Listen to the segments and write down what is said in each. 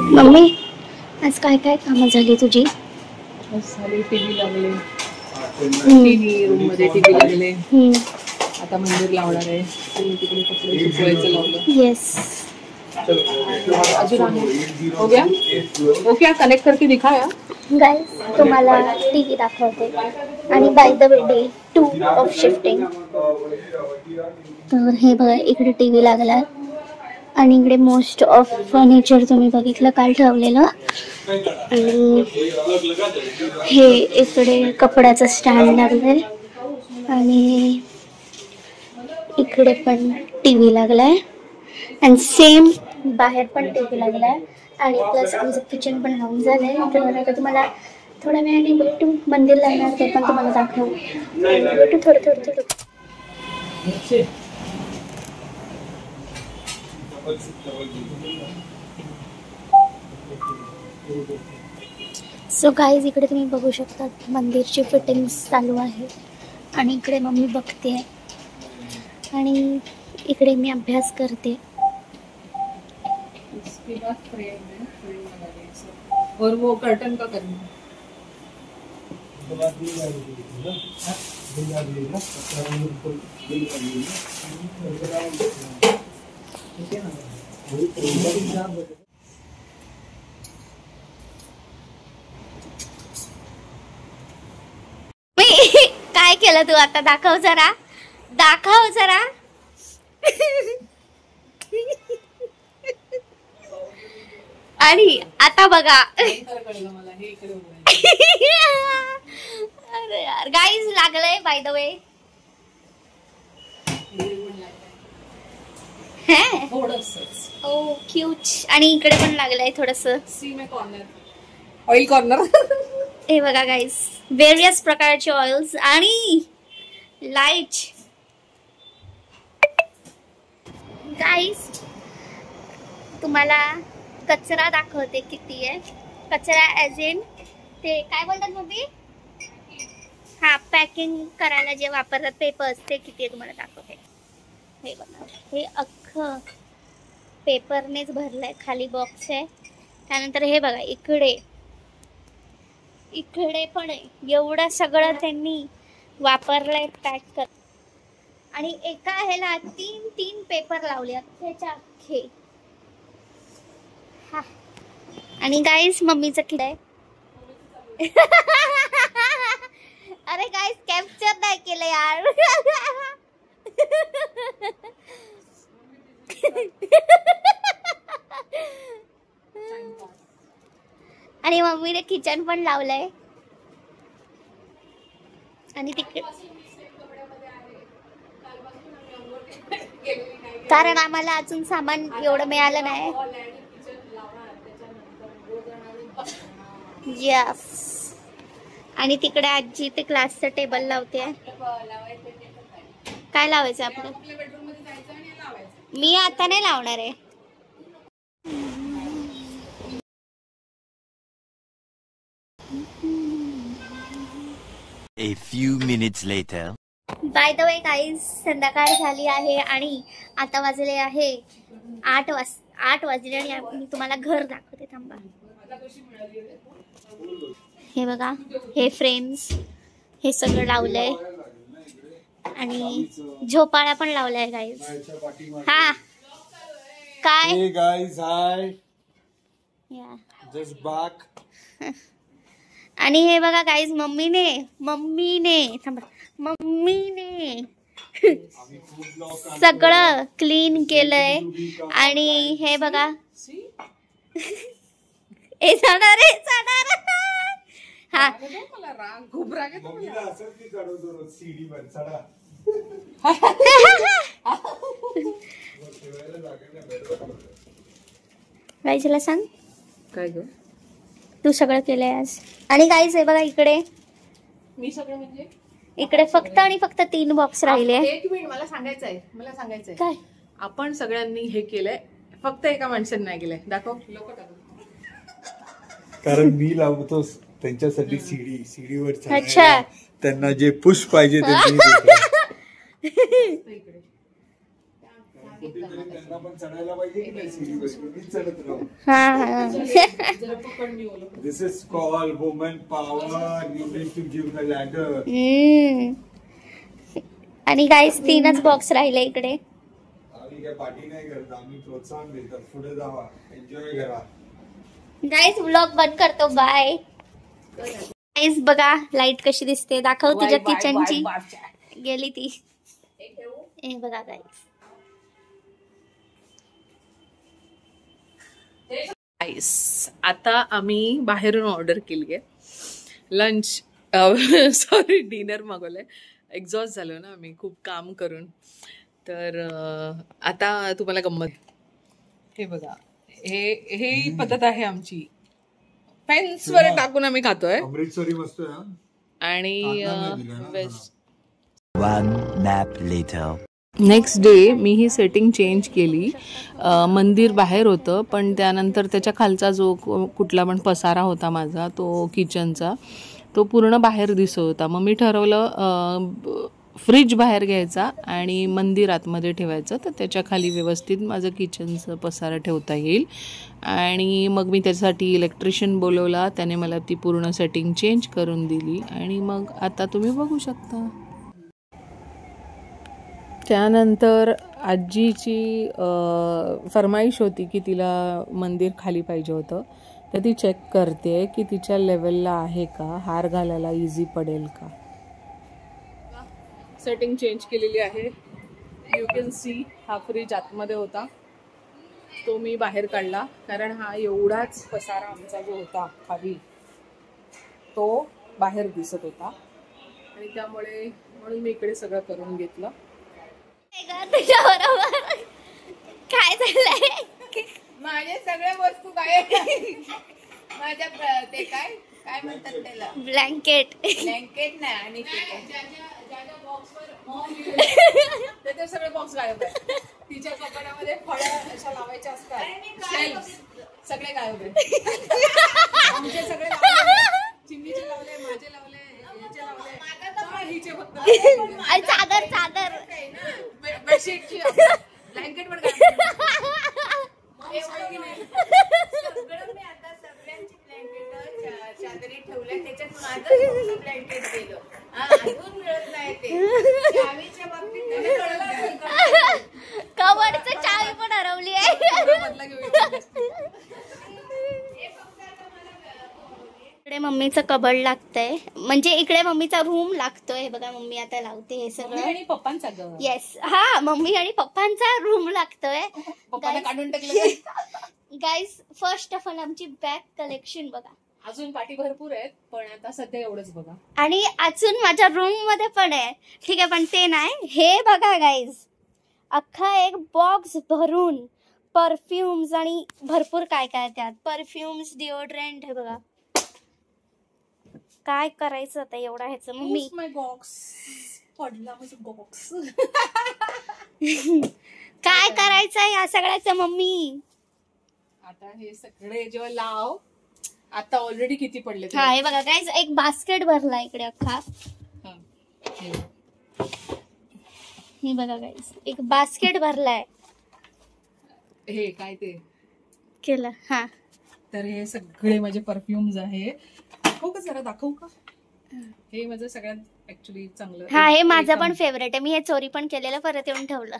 Mummy आज काय काय कामं झाली तुझी? झाली टीव्ही लागले, टीव्ही रूम मध्ये टीव्ही लागले. आता मंदिर लावणार आहे, तिकडे कपडे सुकवायचं लावलं. येस अजून हो गया वो क्या कनेक्ट करके दिखाया. गाइस तुम्हाला टीव्ही दाखवते आणि by the way day 2 of shifting. तर हे बघा इकडे टीव्ही लागला आणि इकडे मोस्ट ऑफ फर्निचर तुम्ही बघितलं काल ठेवलेलं. आणि हे इकडे कपड्याचं स्टँड लागलंय आणि इकडे पण टीव्ही लागलाय आणि सेम बाहेर पण टीव्ही लागलाय आणि प्लस आमचं किचन पण लावून झालंय. तर आता तुम्हाला थोड्या वेळाने भेटू, मंदिर लागणार ते पण तुम्हाला दाखवू. भेटू थोडं. सो गाईज इकडे तुम्ही बघू शकता मंदिरची फिटिंग्स चालू आहे आणि इकडे मम्मी बघते आणि इकडे मी अभ्यास करते. और वो कर्टन का करना काय केलं तू आता? दाखव जरा. आणि आता बघा अरे यार गाईज लागलंय by the way. Oh cute. आणि इकडे पण लागलंय थोडस ऑइल कॉर्नर. हे बघा गाईज वेरियस प्रकारचे ऑइल्स आणि लाईट. गाईज तुम्हाला कचरा दाखवते किती आहे. कचरा ॲज इन ते काय बोलतात मम्मी? हा पॅकिंग करायला जे वापरतात पेपर्स ते किती आहे तुम्हाला दाखवते. हे बघा हे अख्खं पेपरनेच भरलंय. खाली बॉक्स आहे. त्यानंतर हे बघा इकडे पण आहे. एवढं सगळं त्यांनी वापरलंय पॅक कर. आणि एका ह्याला 3 पेपर लावले अख्खेच्या अख्खे. हा आणि गाईस मम्मीचं किती आहे. अरे गाईस कॅप्चर नाही केलं यार. आणि मम्मीने किचन पण लावलंय आणि तिकडे कारण आम्हाला अजून सामान एवढं मिळालं नाही. यस. आणि तिकडे आजी ते क्लासचं टेबल लावते. काय लावायचं आपलं? मी आता नाही लावणार आहे. A few minutes later. By the way guys संध्याकाळ झाली आहे आणि आता वाजले आहे 8 वाजले आणि मी तुम्हाला घर दाखवते. थांबा. हे बघा हे फ्रेम्स हे सगळं लावलंय आणि झोपाळा पण लावलाय गाईज. हा काय Hey guys, hi. या Just back. आणि हे बघा गाईज मम्मीने सगळं क्लीन केलंय. आणि हे बघा जाणार हा गाईजला सांग काय ग तू सगळं केलंय आज. आणि गाईज हे बघा इकडे मी सगळं म्हणजे इकडे फक्त आणि फक्त 3 बॉक्स राहिले. एक मिनिट मला सांगायचंय काय आपण सगळ्यांनी हे केलंय फक्त एका माणसाने नाही केलंय. दाखव कारण मी लावतो त्यांच्यासाठी सीडीवर. अच्छा त्यांना जे पुश पाहिजे ते कुठेतरी त्यांना पण चढायला पाहिजे की नाही सीडीवर, मीच चढत राहू. जरा पकड मी बोलू. This is called woman power. You need to give the ladder. आणि गाईस 3च बॉक्स राहिले इकडे. आम्ही काय पार्टी नाही करत, आम्ही प्रोत्साहन देतात, पुढे जावा, एन्जॉय करा. गाईस व्लॉग बंद करतो, बाय. गाईस बघा लाईट कशी दिसते, दाखव तुझ्या किचनची. गेली ती. हे बघा गाईस. आता आम्ही बाहेरून ऑर्डर केली आहे लंच, सॉरी डिनर मागवलंय. एक्झॉस्ट झालो ना आम्ही खूप काम करून. तर आता तुम्हाला गंमत, हे बघा, हे पद्धत आहे आमची. फेन्सवर टाकून आम्ही खातोय. अमृतसरी मस्त आहे. आणि वेस्ट. नेक्स्ट डे मी ही सेटिंग चेंज केली. मंदिर बाहेर होतं, पण त्यानंतर त्याच्या खालचा जो कुठला पण पसारा होता माझा, तो किचनचा, तो पूर्ण बाहेर दिसत होता. मग मी ठरवलं फ्रीज बाहेर घ्यायचा आणि मंदिर आतमध्ये ठेवायचं, तर त्याच्या खाली व्यवस्थित माझं किचनचं पसारा ठेवता येईल. आणि मग मी त्यासाठी इलेक्ट्रिशियन बोलवला, त्याने मला ती पूर्ण सेटिंग चेंज करून दिली. आणि मग आता तुम्ही बघू शकता. त्यानंतर आजीची फरमाईश होती की तिला मंदिर खाली पाहिजे होतं, तर ती चेक करते की तिच्या लेवलला आहे का, हार घालायला इझी पडेल का. सेटिंग चेंज केलेली आहे. यू कॅन सी हा फ्रीज आतमध्ये होता, तो मी बाहेर काढला, कारण हा एवढाच पसारा आमचा जो होता खाली तो बाहेर दिसत होता. आणि त्यामुळे म्हणून मी इकडे सगळं करून घेतलं. तुझ्या बरोबर काय झालंय? माझे सगळ्या वस्तू काय माझ्या ते काय काय म्हणतात त्याला, ब्लँकेट ब्लँकेट नाही, आणि त्याचे सगळे बॉक्स गायब आहे. तिच्या कपाटामध्ये फळं अशा लावायच्या असतात, सगळे गायब आहे. आमचे सगळे चिमणीचे लावले, माझे लावले, हिचे लावले, हिचे फक्त चादर चादर बेडशीटची ब्लँकेट वर सगळं मी आता सगळ्यांची ब्लँकेट चादरी ठेवल्या, त्याच्यात माझं ब्लँकेट गेलं. अजून मिळत नाही ते. चावीच्या बाबतीत कबडचं चावी पण हरवली आहे. इकडे मम्मीचं कबड लागतंय, म्हणजे इकडे मम्मीचा रूम लागतोय. बघा मम्मी आता लावते हे सगळं. आणि पप्पांचा येस, हा मम्मी आणि पप्पांचा रूम लागतोय. पप्पाने काढून टाकलं. गाईज फर्स्ट ऑफ ऑल आमची बॅग कलेक्शन बघा. अजून पाठी भरपूर आहेत, पण आता सध्या एवढंच बघा. आणि अजून माझ्या रूम मध्ये पण आहे, ठीक आहे, पण ते नाही. हे बघा गाईज, अख्खा एक बॉक्स भरून परफ्युम्स आणि भरपूर काय काय त्यात. परफ्युम्स, डिओड्रंट, हे बघा. काय करायचं आता एवढा ह्याचं मम्मी. माय बॉक्स पडला माझा बॉक्स. काय करायचं या सगळ्याचं मम्मी. आता हे सगळे जेव्हा लाव, आता ऑलरेडी किती पडले. हा हे बघा गाईज, एक बास्केट भरला इकडे अख्खा. हे बघा गाईज, एक बास्केट भरलाय. हे काय ते केलं. हा तर हे सगळे माझे परफ्युम्स आहे. दाखवू का जरा, दाखवू का? हे माझं सगळ्यात ऍक्च्युली चांगलं. हा हे माझं पण फेवरेट आहे. मी हे चोरी पण केलेलं, परत येऊन ठेवलं.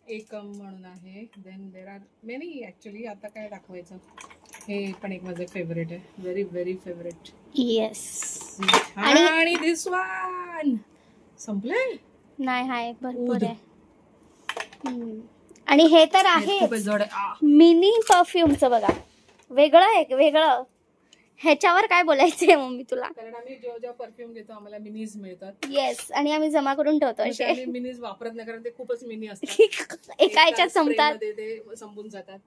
एकम म्हणून आहे. Then there are many actually. आता काय दाखवायचं, हे पण एक माझं फेवरेट आहे, व्हेरी व्हेरी फेवरेट. येस. आणि दिस वन संपलंय नाही, हा एक भरपूर आहे. आणि हे तर आहे मिनी परफ्यूमचं बघा, वेगळं एक वेगळं. ह्याच्यावर काय बोलायचंय मम्मी तुला? कारण आम्ही जेव्हा परफ्यूम घेतो आम्हाला मिनीज मिळतात. येस, आणि आम्ही जमा करून ठेवतो असे. आम्ही मिनीज वापरत नाही, कारण ते खूपच मिनी असतात. एका ह्याच्यात संपतात, ते संपून जातात.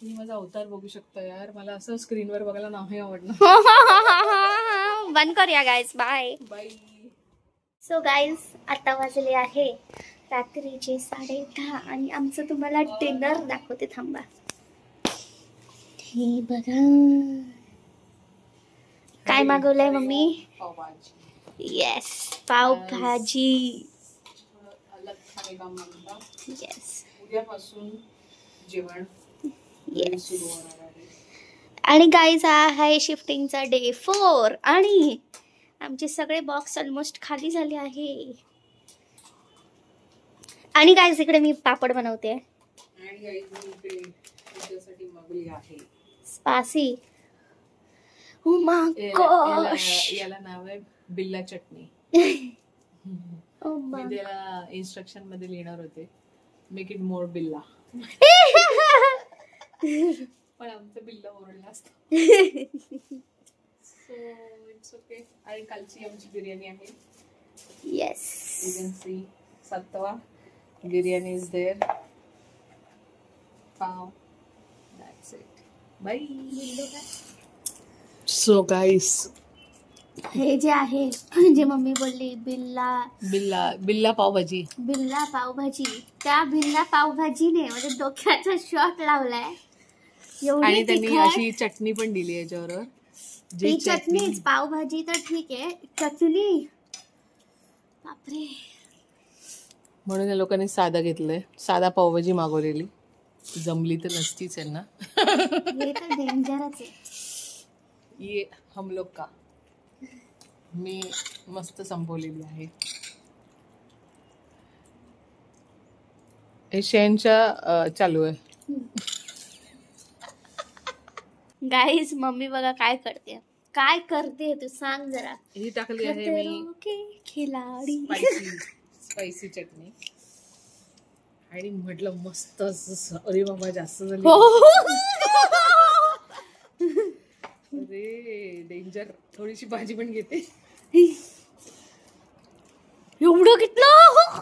मी माझा अवतार बघू शकतो यार, मला असं स्क्रीनवर बघायला नाही आवडणार. बंद करूया guys, bye bye. So guys, आता वाजले आहे रात्रीचे 10:30 आणि आमचं तुम्हाला डिनर दाखवते, थांबा. हे बघा काय मागवलंय मम्मी. येस, पावभाजी. अलग खाने का मांगता. येस. उद्यापासून जेवण येस. सुरू होणार आहे. आणि गाईज हा आहे शिफ्टिंगचा डे 4 आणि आमचे सगळे बॉक्स ऑलमोस्ट खाली झाले आहे. आणि गाईज इकडे मी पापड बनवते. आणि गाईज मी इकडे तुमच्यासाठी मागवली आहे स्पासी. Oh my gosh. याला नाव आहे बिल्ला चटणी. ओ मी माय. त्याला इन्स्ट्रक्शन मध्ये लिहिणार होते मेक इट मोर बिल्ला, पण आमचं बिल्ला ओरडला असतं. So it's okay. आणि कालची आमची बिर्याणी आहे. Yes. You can see Satwa biryani is there. Wow, that's it. Bye. So guys, हे जे आहे जे मम्मी बोलली बिल्ला पावभाजी. बिल्ला पावभाजी, त्या बिल्ला पावभाजीने म्हणजे डोक्याचा शॉट लावलाय. एवढी आणि त्यांनी तिखट. अशी चटणी पण दिली याच्यावर. ती चटणीच. पावभाजी तर ठीक आहे, चटणी बापरे. म्हणून या लोकांनी साधा घेतलंय. साधा पावभाजी मागवलेली, जमली तर नसतीच आहे ना. हे तर डेंजरच आहे. ये हम लोग का. मी मस्त संपवलेली आहे. हे शेणच्या चालू आहे. गाईज मम्मी बघा काय करते तू सांग जरा. ही टाकली आहे मी खतरों के खिलाडी. स्पायसी चटणी. आणि म्हटलं मस्त असं. अरे बाबा जास्त झाली. अरे डेंजर. थोडीशी भाजी पण घेते. एवढं घेतलं.